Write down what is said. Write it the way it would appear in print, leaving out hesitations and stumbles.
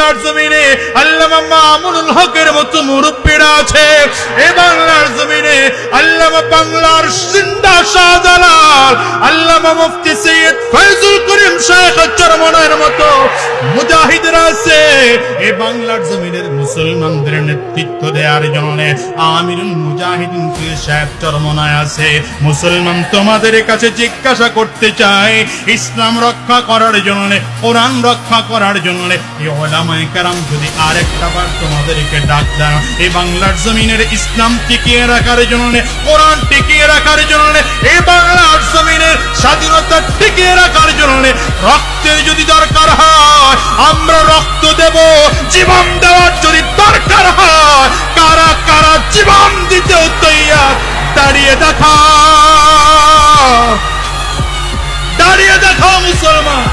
বাংলার জমিনে আল্লামা মামুনুল হকের মতো মুরব্বীরা আছে, এ বাংলার জমিনে আল্লামা বাংলার জিন্দা শাহজালাল আল্লামা মুফতি সৈয়দ ফয়জুল করিম শেখ চরমনায়ের মতো মুজাহিদরা আছে। এ বাংলার জমিনের মুসলমানদের নেতৃত্ব দেওয়ার জন্য আমিরুল মুজাহিদিন পীর সাহেব চরমনায় আছে। মুসলমান তোমাদের কাছে জিজ্ঞাসা করতে চাই, ইসলাম রক্ষা করার জন্য, কোরআন রক্ষা করার জন্য এই উলামায়ে কেরাম যদি আরেকটা বার তোমাদেরকে ডাক দেন, এই বাংলার জমিনের ইসলাম টিকিয়ে রাখার জন্য, কোরআন টিকিয়ে রাখার জন্য, এই বাংলার জমিনের স্বাধীনতা টিকিয়ে রাখার জন্য রক্তের যদি দরকার হয় আমরা রক্ত দেব, জীবন দেওয়ার যদি দরকার হয় কারা কারা জীবন দিতেও তৈয়ার, দাঁড়িয়ে দেখা, দাঁড়িয়ে দেখাও মুসলমান।